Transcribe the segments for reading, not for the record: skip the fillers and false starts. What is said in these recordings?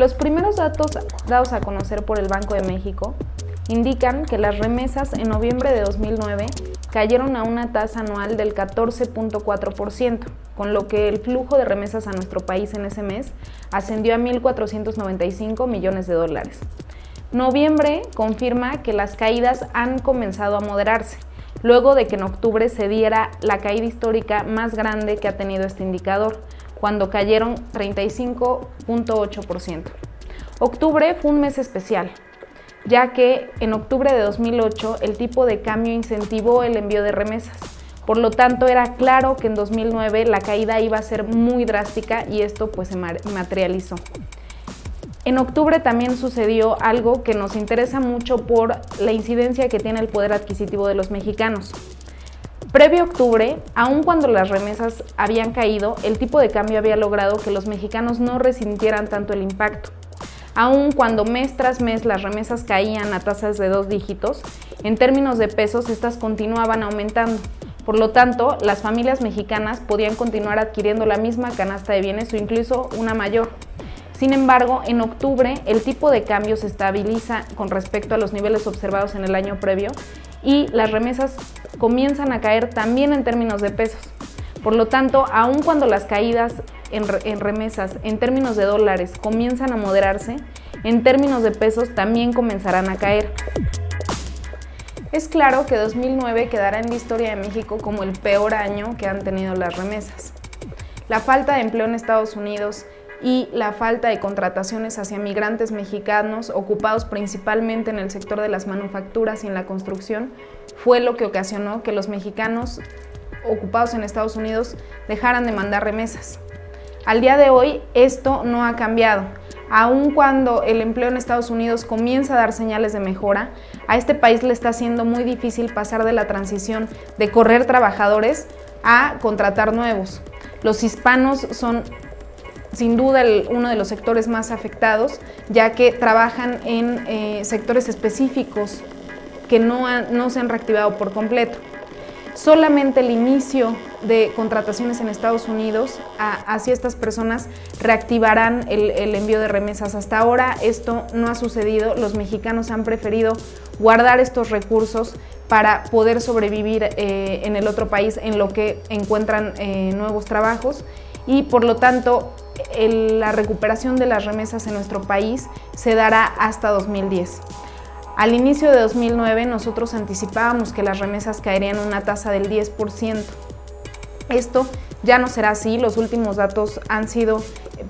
Los primeros datos dados a conocer por el Banco de México indican que las remesas en noviembre de 2009 cayeron a una tasa anual del 14.4%, con lo que el flujo de remesas a nuestro país en ese mes ascendió a 1.495 millones de dólares. Noviembre confirma que las caídas han comenzado a moderarse, luego de que en octubre se diera la caída histórica más grande que ha tenido este indicador, cuando cayeron 35.8%. Octubre fue un mes especial, ya que en octubre de 2008 el tipo de cambio incentivó el envío de remesas. Por lo tanto, era claro que en 2009 la caída iba a ser muy drástica y esto pues se materializó. En octubre también sucedió algo que nos interesa mucho por la incidencia que tiene el poder adquisitivo de los mexicanos. Previo a octubre, aun cuando las remesas habían caído, el tipo de cambio había logrado que los mexicanos no resintieran tanto el impacto. Aun cuando mes tras mes las remesas caían a tasas de 2 dígitos, en términos de pesos estas continuaban aumentando. Por lo tanto, las familias mexicanas podían continuar adquiriendo la misma canasta de bienes o incluso una mayor. Sin embargo, en octubre el tipo de cambio se estabiliza con respecto a los niveles observados en el año previo y las remesas comienzan a caer también en términos de pesos. Por lo tanto, aun cuando las caídas en remesas en términos de dólares comienzan a moderarse, en términos de pesos también comenzarán a caer. Es claro que 2009 quedará en la historia de México como el peor año que han tenido las remesas. La falta de empleo en Estados Unidos y la falta de contrataciones hacia migrantes mexicanos ocupados principalmente en el sector de las manufacturas y en la construcción fue lo que ocasionó que los mexicanos ocupados en Estados Unidos dejaran de mandar remesas. Al día de hoy esto no ha cambiado. Aun cuando el empleo en Estados Unidos comienza a dar señales de mejora, a este país le está haciendo muy difícil pasar de la transición de correr trabajadores a contratar nuevos. Los hispanos son sin duda uno de los sectores más afectados, ya que trabajan en sectores específicos que no se han reactivado por completo. Solamente el inicio de contrataciones en Estados Unidos hacia estas personas reactivarán el envío de remesas. Hasta ahora esto no ha sucedido. Los mexicanos han preferido guardar estos recursos para poder sobrevivir en el otro país en lo que encuentran nuevos trabajos y por lo tanto la recuperación de las remesas en nuestro país se dará hasta 2010. Al inicio de 2009 nosotros anticipábamos que las remesas caerían a una tasa del 10%. Esto ya no será así, los últimos datos han sido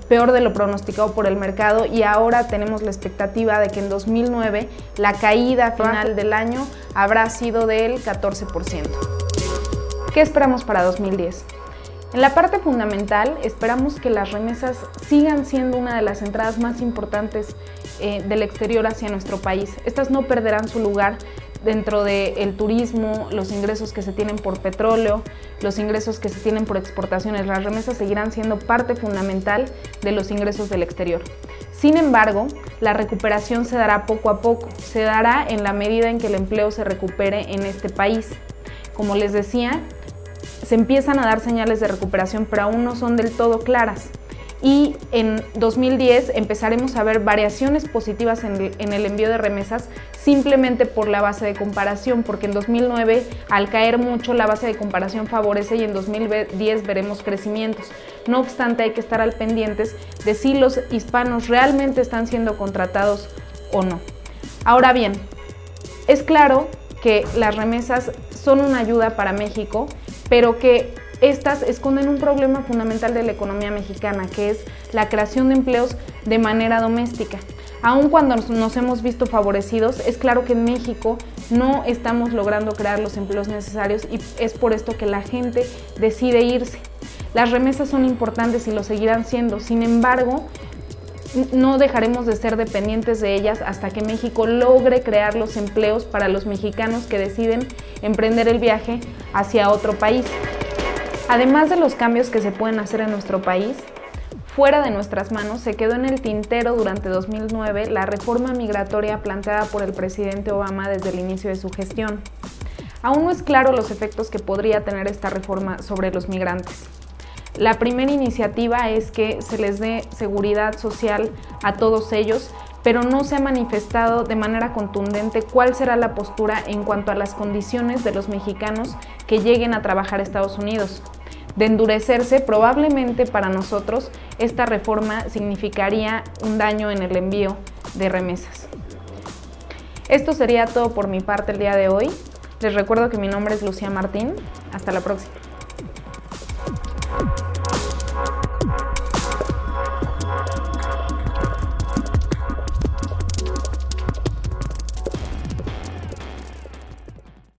peor de lo pronosticado por el mercado y ahora tenemos la expectativa de que en 2009 la caída final del año habrá sido del 14%. ¿Qué esperamos para 2010? En la parte fundamental, esperamos que las remesas sigan siendo una de las entradas más importantes del exterior hacia nuestro país. Estas no perderán su lugar dentro del turismo, los ingresos que se tienen por petróleo, los ingresos que se tienen por exportaciones. Las remesas seguirán siendo parte fundamental de los ingresos del exterior. Sin embargo, la recuperación se dará poco a poco, se dará en la medida en que el empleo se recupere en este país. Como les decía, se empiezan a dar señales de recuperación, pero aún no son del todo claras. Y en 2010 empezaremos a ver variaciones positivas en el envío de remesas simplemente por la base de comparación, porque en 2009 al caer mucho la base de comparación favorece y en 2010 veremos crecimientos. No obstante, hay que estar al pendientes de si los hispanos realmente están siendo contratados o no. Ahora bien, es claro que las remesas son una ayuda para México, pero que estas esconden un problema fundamental de la economía mexicana, que es la creación de empleos de manera doméstica. Aun cuando nos hemos visto favorecidos, es claro que en México no estamos logrando crear los empleos necesarios y es por esto que la gente decide irse. Las remesas son importantes y lo seguirán siendo, sin embargo, no dejaremos de ser dependientes de ellas hasta que México logre crear los empleos para los mexicanos que deciden emprender el viaje hacia otro país. Además de los cambios que se pueden hacer en nuestro país, fuera de nuestras manos se quedó en el tintero durante 2009 la reforma migratoria planteada por el presidente Obama desde el inicio de su gestión. Aún no es claro los efectos que podría tener esta reforma sobre los migrantes. La primera iniciativa es que se les dé seguridad social a todos ellos, pero no se ha manifestado de manera contundente cuál será la postura en cuanto a las condiciones de los mexicanos que lleguen a trabajar a Estados Unidos. De endurecerse, probablemente para nosotros esta reforma significaría un daño en el envío de remesas. Esto sería todo por mi parte el día de hoy. Les recuerdo que mi nombre es Lucía Martín. Hasta la próxima.